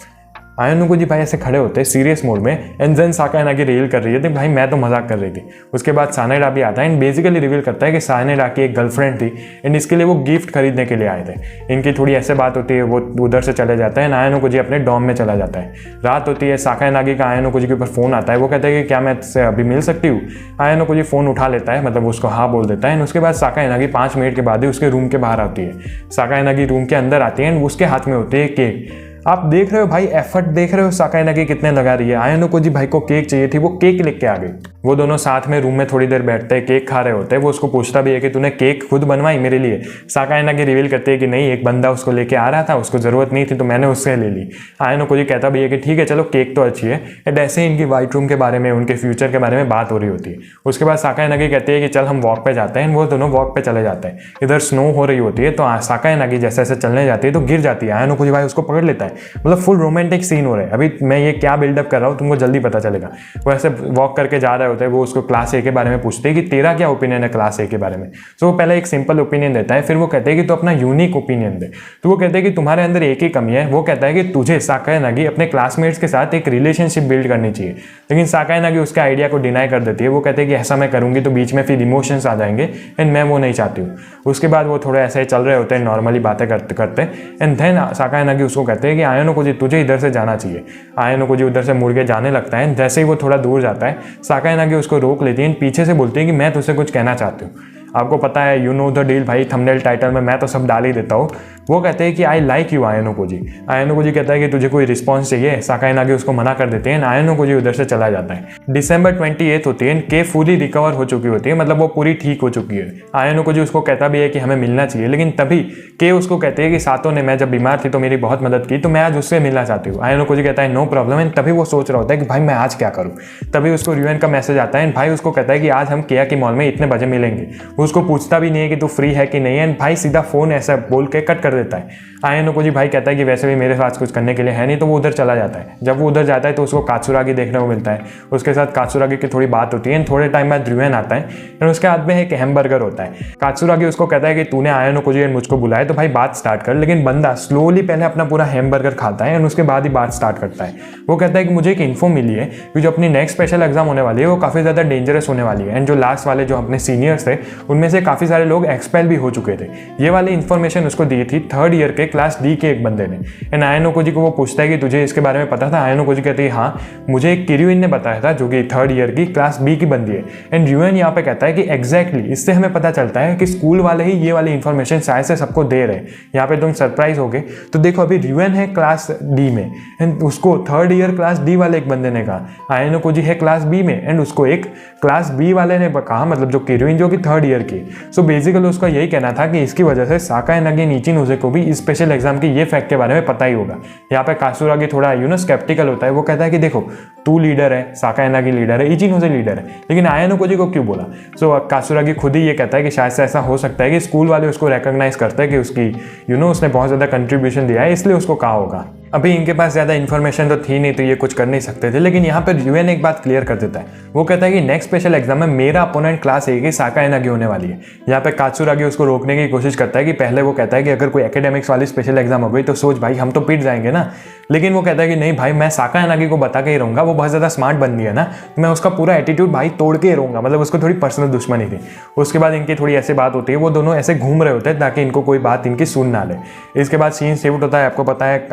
आयन ओकोजी भाई ऐसे खड़े होते हैं सीरियस मोड में एंड देन साकाए नागी रिवील कर रही है भाई मैं तो मजाक कर रही थी। उसके बाद सानेडा भी आता है एंड बेसिकली रिवील करता है कि सानेडा की एक गर्लफ्रेंड थी एंड इसके लिए वो गिफ्ट खरीदने के लिए आए थे। इनकी थोड़ी ऐसे बात होती है, वो उधर से चले जाता है। आयन ओकोजी अपने डॉम में चला जाता है। रात होती है, साकाए नागी का आयन ओकोजी के ऊपर फोन आता है। वो कहता है कि क्या मैं इससे अभी मिल सकती हूँ। आयन ओकोजी फोन उठा लेता है, मतलब उसको हाँ बोल देता है। उसके बाद साकाए नागी 5 मिनट के बाद ही उसके रूम के बाहर आती है। साकाए नागी रूम के अंदर आती है एंड उसके हाथ में होती है केक। आप देख रहे हो भाई, एफर्ट देख रहे हो साकाए नागी कितने लगा रही है। आयन ओकोजी भाई को केक चाहिए थी, वो केक लेके आ गई। वो दोनों साथ में रूम में थोड़ी देर बैठते हैं, केक खा रहे होते हैं। वो उसको पूछता भी है कि तूने केक खुद बनवाई मेरे लिए। साकाए नागी रिवील करते हैं कि नहीं, एक बंदा उसको लेके आ रहा था, उसको जरूरत नहीं थी तो मैंने उससे ले ली। आयन ओकोजी कहता भी है कि ठीक है चलो केक तो अच्छी है। एंड ऐसे ही इनकी व्हाइट रूम के बारे में, उनके फ्यूचर के बारे में बात हो रही होती है। उसके बाद साकाए नागी कहती है कि चल हम वॉक पे जाते हैं। वो दोनों वॉक पे चले जाते हैं। इधर स्नो हो रही होती है तो साकाए नागी जैसे जैसे चलने जाती है तो गिर जाती है। आयन ओकोजी भाई उसको पकड़ लेता है, मतलब फुल रोमांटिक सीन हो रहा है। अभी मैं ये क्या बिल्डअप कर रहा हूँ तुमको जल्दी पता चलेगा। वो ऐसे वॉक करके जा रहे होते हैं। वो उसको क्लास ए के बारे में पूछते हैं कि तेरा क्या ओपिनियन है क्लास ए के बारे में। तो वो पहले एक सिंपल ओपिनियन देता है, फिर वो कहते हैं कि तू अपना यूनिक ओपिनियन दे। तो वो कहते हैं कि तुम्हारे अंदर एक ही कमी है। वो कहता है कि तुझे साकाए नागी अपने क्लासमेट्स के साथ एक रिलेशनशिप बिल्ड करनी चाहिए। लेकिन साकाए नागी उसके आइडिया को डिनाई कर देती है। वो कहते हैं कि ऐसा मैं करूंगी तो बीच में फिर इमोशंस आ जाएंगे एंड मैं वो नहीं चाहती हूँ। उसके बाद वो थोड़े ऐसे चल रहे होते हैं, नॉर्मली बातें करते करते। एंड देन साकाए नागी उसको कहते हैं कि आयन ओकोजी तुझे इधर से जाना चाहिए। आयन ओकोजी उधर से मुड़ के जाने लगता है। जैसे ही वो थोड़ा दूर जाता है, साकाए नागी उसको रोक लेती है, पीछे से बोलती है कि मैं तुझसे कुछ कहना चाहती हूँ। आपको पता है, यू नो द डील भाई, थंबनेल टाइटल में मैं तो सब डाल ही देता हूँ। वो कहते हैं कि आई लाइक यू आयन ओकोजी। आयन ओकोजी कहता है कि तुझे कोई रिस्पॉन्स चाहिए। साकाए नागी उसको मना कर देते हैं। आयन ओकोजी उधर से चला जाता है। December 28 होती है, के फुली रिकवर हो चुकी होती है, मतलब वो पूरी ठीक हो चुकी है। आयन ओकोजी उसको कहता भी है कि हमें मिलना चाहिए, लेकिन तभी के उसको कहते हैं कि सातों ने, मैं जब बीमार थी तो मेरी बहुत मदद की, तो मैं आज उससे मिलना चाहती हूँ। आयन ओकोजी कहता है नो प्रॉब्लम। एंड तभी वो सोच रहा होता है कि भाई मैं आज क्या करूँ। तभी उसको रियूएन का मैसेज आता है। भाई उसको कहता है कि आज हम केया के मॉल में इतने बजे मिलेंगे। वो उसको पूछता भी नहीं है कि तू फ्री है कि नहीं है। एंड भाई सीधा फोन ऐसा बोल के कट कर देता है। आयन ओकोजी भाई कहता है कि वैसे भी मेरे पास कुछ करने के लिए है नहीं, तो वो उधर चला जाता है। जब वो उधर जाता है तो उसको कात्सुरागी देखने को मिलता है। उसके साथ कात्सुरागी की थोड़ी बात होती है। थोड़े टाइम बाद रियूएन आता है और उसके हाथ में एक हैमबर्गर होता है। कात्सुरागी उसको कहता है कि तूने आयन ओकोजी और मुझको बुलाया तो भाई बात स्टार्ट कर। लेकिन बंदा स्लोली पहले अपना पूरा हैमबर्गर खाता है और उसके बाद ही बात स्टार्ट करता है। वो कहता है कि मुझे एक इन्फो मिली है कि जो अपनी नेक्स्ट स्पेशल एग्जाम होने वाली है वो काफ़ी ज़्यादा डेंजरस होने वाली है। एंड जो लास्ट वाले जो अपने सीनियर्स थे उनमें से काफ़ी सारे लोग एक्सपेल भी हो चुके थे। ये वाली इन्फॉर्मेशन उसको दी थी थर्ड ईयर के क्लास डी के एक बंदे ने। एंड आयानोकोजी को वो पूछता है कि तुझे इसके बारे में पता था? आयानोकोजी कहती है हाँ, मुझे एक किरुइन ने बताया था जो कि थर्ड ईयर की क्लास बी की बंदी है। एंड रियूएन यहाँ पे कहता है कि एग्जैक्टली इससे हमें पता चलता है कि स्कूल वाले ही ये वाली इन्फॉर्मेशन शायद से सबको दे रहे हैं। यहाँ पे तुम सरप्राइज हो गए। तो देखो अभी रियूएन है क्लास डी में एंड उसको थर्ड ईयर क्लास डी वाले एक बंदे ने कहा, आयानोकोजी है क्लास बी में एंड उसको एक क्लास बी वाले ने कहा, मतलब जो किरुइन जो कि थर्ड ईयर की। सो बेसिकली उसका यही कहना था कि इसकी वजह से साकायानागी इचिनोजे को भी इस स्पेशल एग्जाम की ये फैक्ट के बारे में पता ही होगा। यहाँ पे कासुरागी थोड़ा स्केप्टिकल होता है। वो कहता है कि देखो तू लीडर है, साकायानागी लीडर है, इचिनोजे लीडर है, लेकिन आयानोकोजी को क्यों बोला? सो कासुरागी खुद ही ये कहता है कि शायद से ऐसा हो सकता है कि स्कूल वाले उसको रिकॉग्नाइज करते हैं कि उसकी उसने बहुत ज़्यादा कंट्रीब्यूशन दिया है, इसलिए उसको कहा होगा। अभी इनके पास ज़्यादा इन्फॉर्मेशन तो थी नहीं, तो ये कुछ कर नहीं सकते थे। लेकिन यहाँ पर रियूएन एक बात क्लियर कर देता है। वो कहता है कि नेक्स्ट स्पेशल एग्जाम में मेरा अपोनेंट क्लास ए की साकायानागी होने वाली है। यहाँ पे कात्सुरागी उसको रोकने की कोशिश करता है कि पहले वो कहता है कि अगर कोई एकेडमिक्स वाली स्पेशल एग्जाम हो गई तो सोच भाई हम तो पिट जाएंगे ना। लेकिन वो कहता है कि नहीं भाई, मैं साकायानागी को बता के ही रहूँगा, वो बहुत ज़्यादा स्मार्ट बंदी है ना, तो मैं उसका पूरा एटीट्यूड भाई तोड़ के ही रहूँगा। मतलब उसको थोड़ी पर्सनल दुश्मनी थी। उसके बाद इनकी थोड़ी ऐसी बात होती है, वो दोनों ऐसे घूम रहे होते हैं ताकि इनको कोई बात इनकी सुन ना ले। इसके बाद सीन शिफ्ट होता है, आपको पता है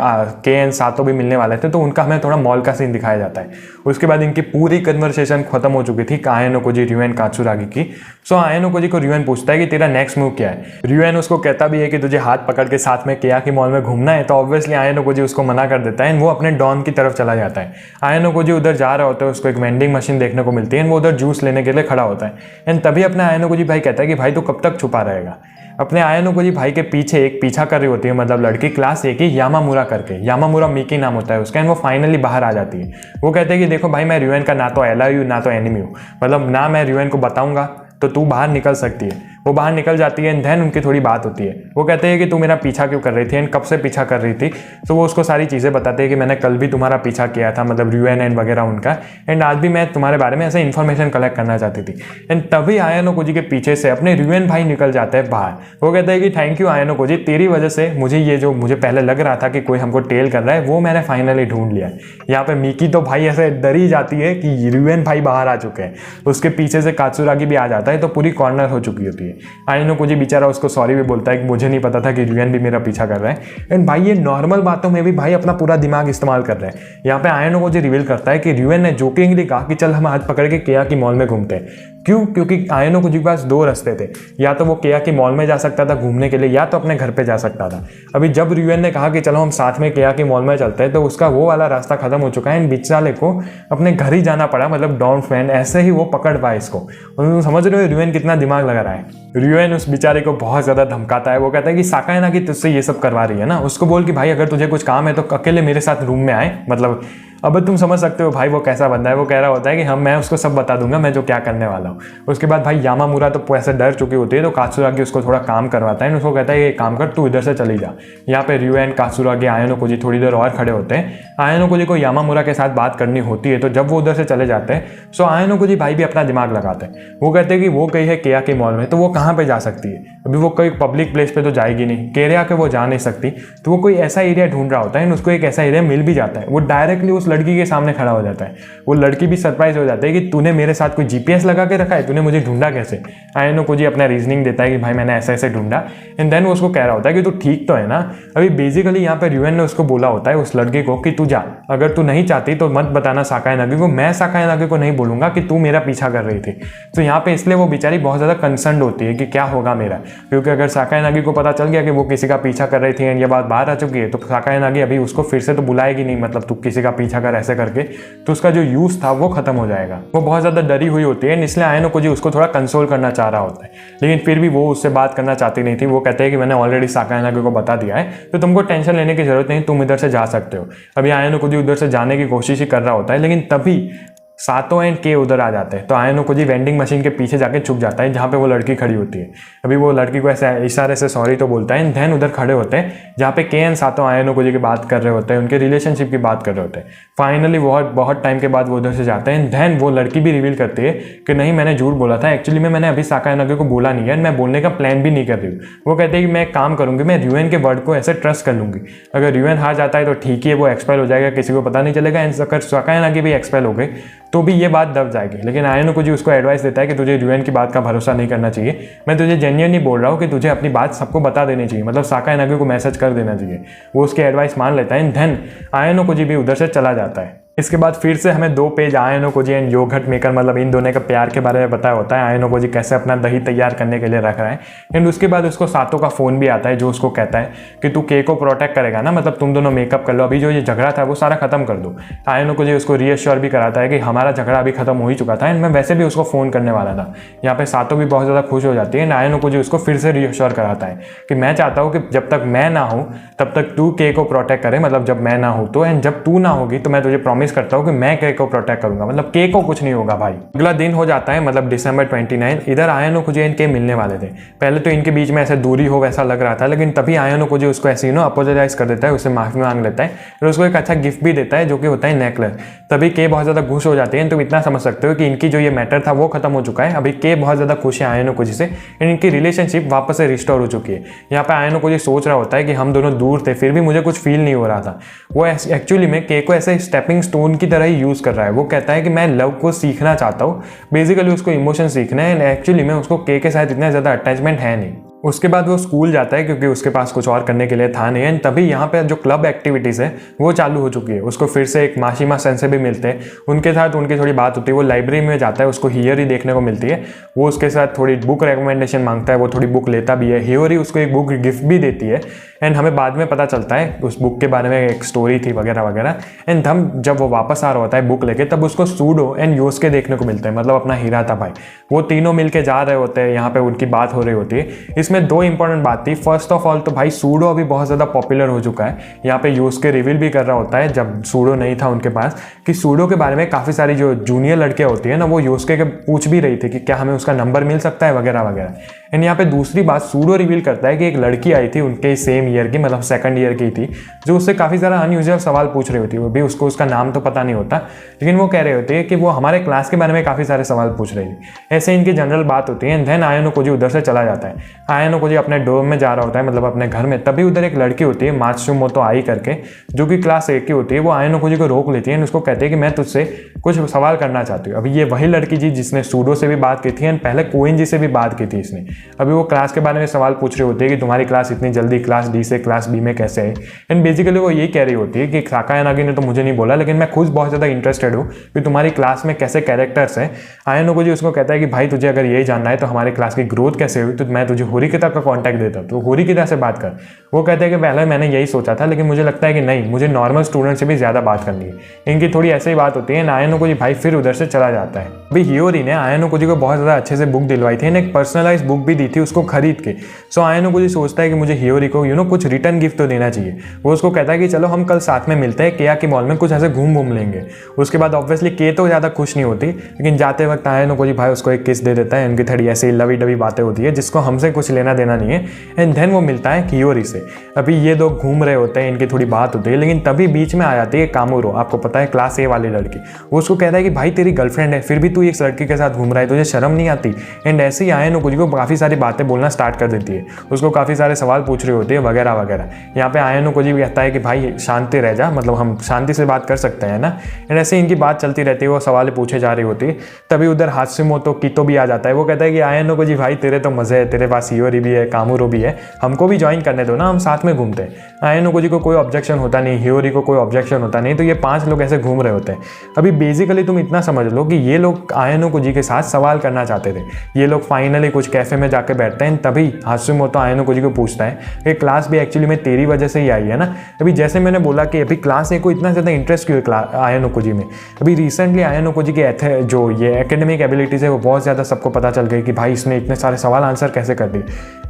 के एन सातो भी मिलने वाले थे, तो उनका हमें थोड़ा मॉल का सीन दिखाया जाता है। उसके बाद इनकी पूरी कन्वर्सेशन खत्म हो चुकी थी आयानोकोजी, रियूएन, कात्सुरागी की। सो आयानोकोजी को रियूएन पूछता है कि तेरा नेक्स्ट मूव क्या है। रियूएन उसको कहता भी है कि तुझे हाथ पकड़ के साथ में केयाकी मॉल में घूमना है, तो ऑब्वियसली आयानोकोजी उसको मना कर देता है। वो अपने डॉन की तरफ चला जाता है। आयानोकोजी उधर जा रहा होता है, उसको एक वेंडिंग मशीन देखने को मिलती है, वो उधर जूस लेने के लिए खड़ा होता है। एंड तभी अपना आयानोकोजी भाई कहता है कि भाई तू कब तक छुपा रहेगा। अपने आयानोकोजी भाई के पीछे एक पीछा कर रही होती है, मतलब लड़की क्लास ए की यामामुरा करके, यामामुरा मिकी नाम होता है उसका। एंड वो फाइनली बाहर आ जाती है। वो कहते हैं कि देखो भाई, मैं रियूएन का ना तो एलाई हूँ ना तो एनिमी हूँ, मतलब ना मैं रियूएन को बताऊंगा तो तू बाहर निकल सकती है। वो बाहर निकल जाती है एंड देन उनकी थोड़ी बात होती है। वो कहते हैं कि तू मेरा पीछा क्यों कर रही थी एंड कब से पीछा कर रही थी। तो वो उसको सारी चीज़ें बताते हैं कि मैंने कल भी तुम्हारा पीछा किया था, मतलब रियूएन एंड वगैरह उनका, एंड आज भी मैं तुम्हारे बारे में ऐसे इन्फॉर्मेशन कलेक्ट करना चाहती थी। एंड तभी आयानोकोजी के पीछे से अपने रियूएन भाई निकल जाते हैं बाहर। वो कहते हैं कि थैंक यू आयानोकोजी, तेरी वजह से मुझे ये जो मुझे पहले लग रहा था कि कोई हमको टेल कर रहा है, वो मैंने फाइनली ढूंढ लिया। यहाँ पे मिकी तो भाई ऐसे डरी जाती है कि रियूएन भाई बाहर आ चुके हैं। उसके पीछे से कात्सुरागी भी आ जाता है, तो पूरी कॉर्नर हो चुकी होती है। आयानोकोजी बेचारा उसको सॉरी भी बोलता है कि मुझे नहीं पता था कि रियूएन भी मेरा पीछा कर रहा है। एंड भाई ये नॉर्मल बातों में भी भाई अपना पूरा दिमाग इस्तेमाल कर रहे हैं। यहाँ पे आयानोकोजी रिवील करता है कि रियूएन ने जोकिंगली कहा कि चल हम हाथ पकड़ के केयाकी मॉल में घूमते हैं। क्यों? क्योंकि आयानोकोजी के पास दो रास्ते थे, या तो वो केयाकी मॉल में जा सकता था घूमने के लिए, या तो अपने घर पे जा सकता था। अभी जब रियूएन ने कहा कि चलो हम साथ में केयाकी मॉल में चलते हैं, तो उसका वो वाला रास्ता खत्म हो चुका है एंड बेचारे को अपने घर ही जाना पड़ा, मतलब डॉन फैन ऐसे ही वो पकड़ पाए इसको। तुम समझ रहे हो रियूएन कितना दिमाग लगा रहा है। रियूएन उस बेचारे को बहुत ज़्यादा धमकाता है। वो कहता है कि साकायानागी तुझसे ये सब करवा रही है ना, उसको बोल कि भाई अगर तुझे कुछ काम है तो अकेले मेरे साथ रूम में आए। मतलब अब तुम समझ सकते हो भाई वो कैसा बंदा है। वो कह रहा होता है कि मैं उसको सब बता दूंगा, मैं जो क्या करने वाला हूँ। उसके बाद भाई यामामुरा तो ऐसे डर चुकी होती है, तो कात्सुरागी उसको थोड़ा काम करवाता है। उसको कहता है ये काम कर, तू इधर से चली जा। यहाँ पे रियूएन, कात्सुरागी, आयानोकोजी थोड़ी देर और खड़े होते हैं। आयानोकोजी को यामामुरा के साथ बात करनी होती है, तो जब वो उधर से चले जाते हैं, सो आयानोकोजी भाई भी अपना दिमाग लगाते हैं। वो कहते हैं कि वो कहीं है केयाकी मॉल में, तो वो कहाँ पे जा सकती है? अभी वो कोई पब्लिक प्लेस पे तो जाएगी नहीं, केरिया के वो जा नहीं सकती, तो वो कोई ऐसा एरिया ढूंढ रहा होता है। उसको एक ऐसा एरिया मिल भी जाता है। वो डायरेक्टली उस लड़की के सामने खड़ा हो जाता है। वो लड़की भी सरप्राइज हो जाती है कि तूने मेरे साथ कोई जीपीएस लगा के रखा है, तूने मुझे ढूंढा कैसे? आयानोकोजी अपना रीजनिंग देता है कि भाई मैंने ऐसे ऐसे ढूंढा। एंड देन वो उसको कह रहा होता है कि तू ठीक तो है ना। अभी बेसिकली यहाँ पे रियूएन ने उसको बोला होता है उस लड़के को कि तू जा, अगर तू नहीं चाहती तो मत बताना साकायानागी को, मैं साकायानागी को नहीं बोलूंगा कि तू मेरा पीछा कर रही थी। तो यहाँ पे इसलिए वो बेचारी बहुत ज़्यादा कंसर्न होती है कि क्या होगा मेरा, क्योंकि अगर साकायानागी को पता चल गया कि वो किसी का पीछा कर रही थी एंड ये बात बाहर आ चुकी है, तो साकायानागी अभी उसको फिर से तो बुलाएगी नहीं, मतलब तू किसी का पीछा कर ऐसे करके, तो उसका जो यूज था वो खत्म हो जाएगा। वो बहुत ज़्यादा डरी हुई होती है, इसलिए आयानोकोजी उसको थोड़ा कंसोल करना चाह रहा होता है, लेकिन फिर भी वो उससे बात करना चाहती नहीं थी। वो कहते हैं कि मैंने ऑलरेडी साकायानागी को बता दिया है, तो तुमको टेंशन लेने की जरूरत नहीं, तुम इधर से जा सकते हो। अभी आयानोकोजी उधर से जाने की कोशिश ही कर रहा होता है, लेकिन तभी सातो एंड के उधर आ जाते हैं। तो आयानोकोजी वेंडिंग मशीन के पीछे जाके छुप जाता है जहाँ पे वो लड़की खड़ी होती है। अभी वो लड़की को ऐसे इशारे से सॉरी तो बोलता है। देन उधर खड़े होते हैं जहाँ पे के एंड सातो आयानोकोजी की बात कर रहे होते हैं, उनके रिलेशनशिप की बात कर रहे होते हैं। फाइनली बहुत टाइम के बाद वो उधर से जाते हैं। देन वो लड़की भी रिवील करती है कि नहीं, मैंने झूठ बोला था, एक्चुअली में मैंने अभी साकायानागी को बोला नहीं है, मैं बोलने का प्लान भी नहीं कर रही हूँ। वो कहते हैं कि मैं एक काम करूँगी, मैं रियूएन के वर्ड को ऐसे ट्रस्ट कर लूँगी। अगर रियूएन हार जाता है तो ठीक है, वो एक्सपायर हो जाएगा, किसी को पता नहीं चलेगा। एंड अगर साकायानागी भी एक्सपायर हो गई तो भी ये बात दब जाएगी। लेकिन आयनो जी उसको एडवाइस देता है कि तुझे र्यूएन की बात का भरोसा नहीं करना चाहिए, मैं तुझे जेन्युइनली बोल रहा हूँ कि तुझे अपनी बात सबको बता देनी चाहिए, मतलब साकायानागी को मैसेज कर देना चाहिए। वो उसकी एडवाइस मान लेता है। देन आयनो जी भी उधर से चला जाता है। इसके बाद फिर से हमें 2 पेज आयनो जी एंड योगर्ट मेकर, मतलब इन दोनों का प्यार के बारे में बताया होता है। आयनो जी कैसे अपना दही तैयार करने के लिए रख रहा है। एंड उसके बाद उसको सातो का फोन भी आता है जो उसको कहता है कि तू के को प्रोटेक्ट करेगा ना, मतलब तुम दोनों मेकअप कर लो, अभी जो ये झगड़ा था वो सारा खत्म कर दो। आयनो जी उसको रीअश्योर भी कराता है कि हमारा झगड़ा अभी खत्म हो ही चुका था एंड मैं वैसे भी उसको फोन करने वाला था। यहाँ पे सातो भी बहुत ज़्यादा खुश हो जाती है एंड आयनो जी उसको फिर से रीअश्योर कराता है कि मैं चाहता हूँ कि जब तक मैं ना हूँ तब तक तू के को प्रोटेक्ट करे, मतलब जब मैं ना हूँ तो, एंड जब तू ना होगी तो मैं तुझे प्रॉमिस करता हूँ कि मैं के को प्रोटेक्ट करूंगा, मतलब के को कुछ नहीं होगा भाई। अगला दिन हो जाता है, मतलब दिसंबर 29। इधर आयनो जी इनके मिलने वाले थे। पहले तो इनके बीच में ऐसे दूरी हो वैसा लग रहा था, लेकिन तभी आयनो जी उसको ऐसे अपोलोजाइज कर देता है, उससे माफी मांग लेता है और उसको एक अच्छा गिफ्ट भी देता है जो कि होता है नेकलेस। तभी के बहुत ज्यादा खुश हो जाते हैं। तुम इतना समझ सकते हो कि इनकी जो ये मैटर था वो खत्म हो चुका है। अभी के बहुत ज्यादा खुश है आयनो जी से एंड इनकी रिलेशनशिप वापस से रिस्टोर हो चुकी है। यहाँ पे आयनो जी सोच रहा होता है कि हम दोनों दूर थे फिर भी मुझे कुछ फील नहीं हो रहा था। वो एक्चुअली में के को ऐसे स्टेपिंग स्टोन की तरह ही यूज कर रहा है। वो कहता है कि मैं लव को सीखना चाहता हूँ, बेसिकली उसको इमोशन सीखना है एंड एक्चुअली में उसको के साथ इतना ज़्यादा अटैचमेंट है नहीं। उसके बाद वो स्कूल जाता है क्योंकि उसके पास कुछ और करने के लिए था नहीं। एंड तभी यहाँ पे जो क्लब एक्टिविटीज़ है वो चालू हो चुकी है। उसको फिर से एक माशिमा सेंसे भी मिलते हैं, उनके साथ उनकी थोड़ी बात होती है। वो लाइब्रेरी में जाता है, उसको हियोरी देखने को मिलती है। वो उसके साथ थोड़ी बुक रिकमेंडेशन मांगता है, वो थोड़ी बुक लेता भी है। हियोरी उसको एक बुक गिफ्ट भी देती है एंड हमें बाद में पता चलता है उस बुक के बारे में एक स्टोरी थी वगैरह वगैरह। एंड हम जब वो वापस आ रहा होता है बुक लेके तब उसको सूडो एंड योस्के देखने को मिलते हैं, मतलब अपना हीरा था भाई। वो तीनों मिलके जा रहे होते हैं, यहाँ पे उनकी बात हो रही होती है। इसमें 2 इंपॉर्टेंट बात थी। फर्स्ट ऑफ ऑल तो भाई सूडो अभी बहुत ज़्यादा पॉपुलर हो चुका है। यहाँ पे योस्के रिवील भी कर रहा होता है जब सूडो नहीं था उनके पास कि सूडो के बारे में काफ़ी सारी जो जूनियर लड़कियाँ होती है ना वो योस्के के पूछ भी रही थी कि क्या हमें उसका नंबर मिल सकता है वगैरह वगैरह। एंड यहाँ पे दूसरी बात सूडो रिवील करता है कि एक लड़की आई थी उनके सेम ईयर की, मतलब सेकंड ईयर की थी, जो उससे काफ़ी सारा अनयूजुअल सवाल पूछ रही होती है। वो भी उसको उसका नाम तो पता नहीं होता, लेकिन वो कह रहे होते हैं कि वो हमारे क्लास के बारे में काफ़ी सारे सवाल पूछ रही थी। ऐसे इनकी जनरल बात होती है। एंड देन आयनो जी उधर से चला जाता है। आयनो जी अपने डोम में जा रहा होता है, मतलब अपने घर में। तभी उधर एक लड़की होती है मात्सुमोतो आई करके, जो कि क्लास 1 की होती है। वो आयनो जी को रोक लेती है एंड उसको कहती है कि मैं तुझसे कुछ सवाल करना चाहती हूँ। अभी ये वही लड़की जी जिसने सूडो से भी बात की थी एंड पहले कोइन जी से भी बात की थी इसने। अभी वो क्लास के बारे में सवाल पूछ रही होती है कि तुम्हारी क्लास इतनी जल्दी क्लास डी से क्लास बी में कैसे है। एंड बेसिकली वो यही कह रही होती है कि साकायानागी ने तो मुझे नहीं बोला, लेकिन मैं खुद बहुत ज़्यादा इंटरेस्टेड हूँ कि तुम्हारी क्लास में कैसे कैरेक्टर्स हैं। आयनो जी उसको कहता है कि भाई तुझे अगर यही जानना है तो हमारे क्लास की ग्रोथ कैसे हुई तो मैं तुझे होरिकिता का कॉन्टैक्ट देता हूँ, तो होरिकिता से बात कर। वो कहते हैं कि पहले मैंने यही सोचा था लेकिन मुझे लगता है कि नहीं, मुझे नॉर्मल स्टूडेंट से भी ज़्यादा बात करनी है। इनकी थोड़ी ऐसे ही बात होती है। आयनो जी भाई फिर उधर से चला जाता है। अभी हियोरी ने आयनो जी को बहुत ज़्यादा अच्छे से बुक दिलवाई थी, एक पर्सनलाइज बुक भी दी थी उसको खरीद के। सो आयनो जी सोचता है कि मुझे हियोरी को कुछ रिटर्न गिफ्ट तो देना चाहिए। वो उसको कहता है कि चलो हम कल साथ में मिलते हैं केया के मॉल में, कुछ ऐसे घूम लेंगे। उसके बाद ऑब्वियसली के तो ज़्यादा खुश नहीं होती, लेकिन जाते वक्त आयनो जी भाई उसको एक किस दे देता है। उनकी थोड़ी ऐसे ही लवी डवी बातें होती है जिसको हमसे कुछ लेना देना नहीं है। एंड देन वो मिलता है हियोरी से। अभी ये लोग घूम रहे होते हैं, इनकी थोड़ी बात होती है, लेकिन तभी बीच में आ जाती है कामोरो, आपको पता है क्लास ए वाली लड़की। वो उसको कहता है कि भाई तेरी गर्लफ्रेंड है फिर भी तू एक लड़की के साथ घूम रहा है, तुझे शर्म नहीं आती। एंड ऐसे ही आयनो जी को काफ़ी सारी बातें बोलना स्टार्ट कर देती है, उसको काफ़ी सारे सवाल पूछ रही होती है वगैरह वगैरह। यहाँ पे आयनो जी कहता है कि भाई शांति रह जा, मतलब हम शांति से बात कर सकते हैं ना। एंड ऐसे इनकी बात चलती रहती है, वो सवाल पूछे जा रही होती है। तभी उधर हात्सुमोतो कितो भी आ जाता है। वो कहता है कि आयनो जी भाई तेरे तो मज़े है, तेरे पास हियोरी भी है, कामोरो भी है, हमको भी ज्वाइन करने दो ना, हम साथ में घूमते हैं। आयनो जी को कोई ऑब्जेक्शन होता नहीं, हियोरी को कोई ऑब्जेक्शन होता नहीं, तो ये 5 लोग ऐसे घूम रहे होते हैं। अभी बेसिकली तुम इतना समझ लो कि ये लोग आयनो जी के साथ सवाल करना चाहते थे। ये लोग फाइनली कुछ कैफे में जाके बैठते हैं। तभी हात्सुमोतो आयनो जी को पूछता है कि क्लास भी एक्चुअली में तेरी वजह से ही आई है ना। अभी जैसे मैंने बोला कि अभी क्लास ए को इतना ज़्यादा इंटरेस्ट क्यों है आयनो जी में। अभी रिसेंटली आयनो जी के जो ये एकेडमिक एबिलिटीज़ है वो बहुत ज़्यादा सबको पता चल गई कि भाई इसने इतने सारे सवाल आंसर कैसे कर दिए।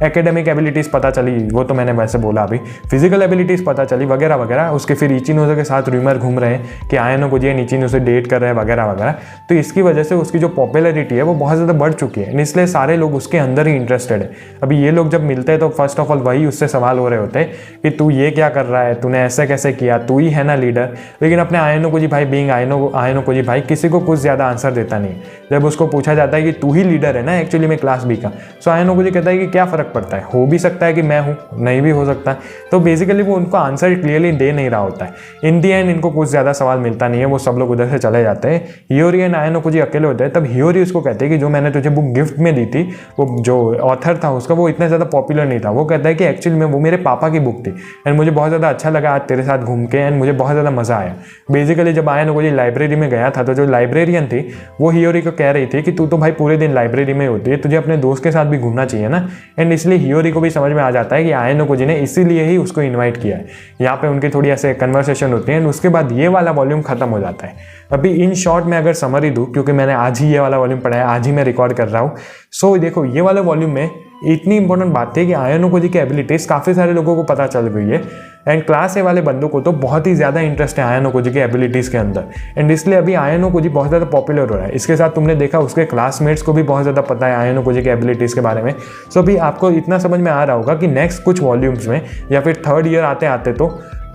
एकेडमिक एबिलिटीज़ पता चली, वो तो मैंने वैसे बोला। अभी फिजिकल एबिलिटीज़ पता चली वगैरह वगैरह। उसके फिर इचिनोज़ो के साथ रूमर घूम रहे हैं कि आयनो जी इचिनो से डेट कर रहे हैं वगैरह वगैरह। तो इसकी वजह से उसकी जो पॉपुलैरिटी है वो बहुत ज़्यादा बढ़ चुकी है, इसलिए सारे लोग उसके अंदर ही इंटरेस्टेड है। अभी ये लोग जब मिलते हैं तो फर्स्ट ऑफ ऑल वही उससे सवाल हो रहे होते हैं कि तू ये क्या कर रहा है, तूने ऐसे कैसे किया, तू ही है ना लीडर। लेकिन अपने आयनो जी भाई बीइंग आयनो जी भाई किसी को कुछ ज़्यादा आंसर देता नहीं। जब उसको पूछा जाता है कि तू ही लीडर है ना एक्चुअली में क्लास बी का, सो आयनो जी कहता है कि क्या फ़र्क पड़ता है, हो भी सकता है कि मैं हूँ, नहीं भी हो सकता। तो बेसिकली बेसिकली वो उनको आंसर क्लियरली दे नहीं रहा होता है। इन दी एंड इनको कुछ ज़्यादा सवाल मिलता नहीं है, वो सब लोग उधर से चले जाते हैं। हियोरी एंड आयानोकुजी अकेले होते हैं। तब हियोरी उसको कहते हैं कि जो मैंने तुझे बुक गिफ्ट में दी थी, वो जो ऑथर था उसका वो इतना ज़्यादा पॉपुलर नहीं था। वो कहता है कि एक्चुअली में वो मेरे पापा की बुक थी एंड मुझे बहुत ज़्यादा अच्छा लगा आज तेरे साथ घूम के एंड मुझे बहुत ज़्यादा मज़ा आया। बेसिकली जब आयानोकुजी लाइब्रेरी में गया था तो जो लाइब्रेरियन थी वो हियोरी को कह रही थी कि तू तो भाई पूरे दिन लाइब्रेरी में होती है, तुझे अपने दोस्त के साथ भी घूमना चाहिए ना। एंड इसलिए हियोरी को भी समझ में आ जाता है कि आयानोकुजी ने इसीलिए ही उसको इन्वाइट किया है। यहाँ पे उनकी थोड़ी ऐसे कन्वर्सेशन होती है एंड उसके बाद ये वाला वॉल्यूम खत्म हो जाता है। अभी इन शॉर्ट में अगर समरी दूँ, क्योंकि मैंने आज ही ये वाला वॉल्यूम पढ़ा है, आज ही मैं रिकॉर्ड कर रहा हूँ। सो देखो ये वाले वॉल्यूम में इतनी इंपॉर्टेंट बात थी कि आयानोकुजी की एबिलिटीज काफ़ी सारे लोगों को पता चल गई है एंड क्लास ए वाले बंदों को तो बहुत ही ज़्यादा इंटरेस्ट है आयानोकुजी की एबिलिटीज़ के अंदर एंड इसलिए अभी आयानोकुजी बहुत ज़्यादा पॉपुलर हो रहा है। इसके साथ तुमने देखा उसके क्लासमेट्स को भी बहुत ज़्यादा पता है आयानोकुजी की एबिलिटीज़ के बारे में। सो अभी आपको इतना समझ में आ रहा होगा कि नेक्स्ट कुछ वॉल्यूम्स में या फिर थर्ड ईयर आते आते तो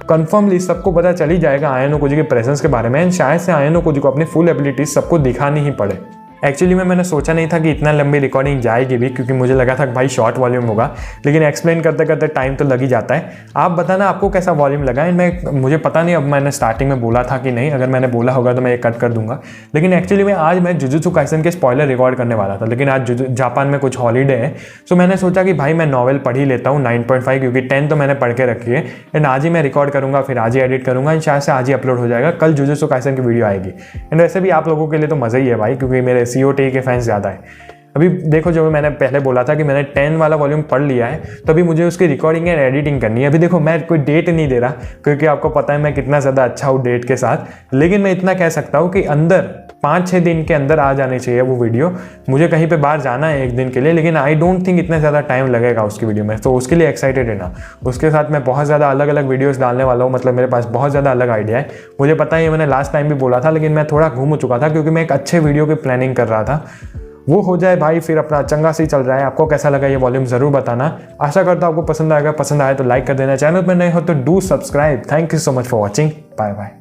कन्फर्मली सबको पता चल ही जाएगा आयानोकुजी के प्रेजेंस के बारे में एंड शायद से आयानोकुजी को अपनी फुल एबिलिटीज सबको दिखानी ही पड़े। एक्चुअली मैंने सोचा नहीं था कि इतना लंबी रिकॉर्डिंग जाएगी भी, क्योंकि मुझे लगा था कि भाई शॉर्ट वॉल्यूम होगा, लेकिन एक्सप्लेन करते करते टाइम तो लग ही जाता है। आप बताना आपको कैसा वॉल्यूम लगा है। मुझे पता नहीं अब मैंने स्टार्टिंग में बोला था कि नहीं, अगर मैंने बोला होगा तो मैं ये कट कर दूंगा। लेकिन एक्चुअली में आज मैं जुजुत्सु काइसेन के स्पॉइलर रिकॉर्ड करने वाला था, लेकिन आज जापान में कुछ हॉलीडे है, सो मैंने सोचा कि भाई मैं नॉवेल पढ़ ही लेता हूँ 9.5, क्योंकि 10 तो मैंने पढ़ के रखी है एंड आज ही मैं रिकॉर्ड करूँगा, फिर आज ही एडिट करूँगा एंड शायद से आज ही अपलोड हो जाएगा। कल जुजुत्सु काइसेन की वीडियो आएगी एंड वैसे भी आप लोगों के लिए तो मज़ा ही है भाई, क्योंकि मेरे COT के फैंस ज़्यादा है। अभी देखो, जो मैंने पहले बोला था कि मैंने 10 वाला वॉल्यूम पढ़ लिया है, तो अभी मुझे उसकी रिकॉर्डिंग एंड एडिटिंग करनी है। अभी देखो मैं कोई डेट नहीं दे रहा, क्योंकि आपको पता है मैं कितना ज़्यादा अच्छा हूँ डेट के साथ, लेकिन मैं इतना कह सकता हूँ कि अंदर 5-6 दिन के अंदर आ जानी चाहिए वो वीडियो। मुझे कहीं पे बाहर जाना है एक दिन के लिए, लेकिन आई डोंट थिंक इतना ज़्यादा टाइम लगेगा उसकी वीडियो में, तो उसके लिए एक्साइटेड है ना। उसके साथ मैं बहुत ज़्यादा अलग अलग वीडियोस डालने वाला हूँ, मतलब मेरे पास बहुत ज़्यादा अलग आइडिया है। मुझे पता है, ये मैंने लास्ट टाइम भी बोला था, लेकिन मैं थोड़ा घूम चुका था क्योंकि मैं एक अच्छे वीडियो की प्लानिंग कर रहा था। वो हो जाए भाई, फिर अपना चंगा सी चल रहा है। आपको कैसा लगा ये वॉल्यूम ज़रूर बताना। आशा करता हूँ आपको पसंद आएगा। पसंद आए तो लाइक कर देना, चैनल पर नए हो तो do subscribe. Thank you so much for watching. Bye bye.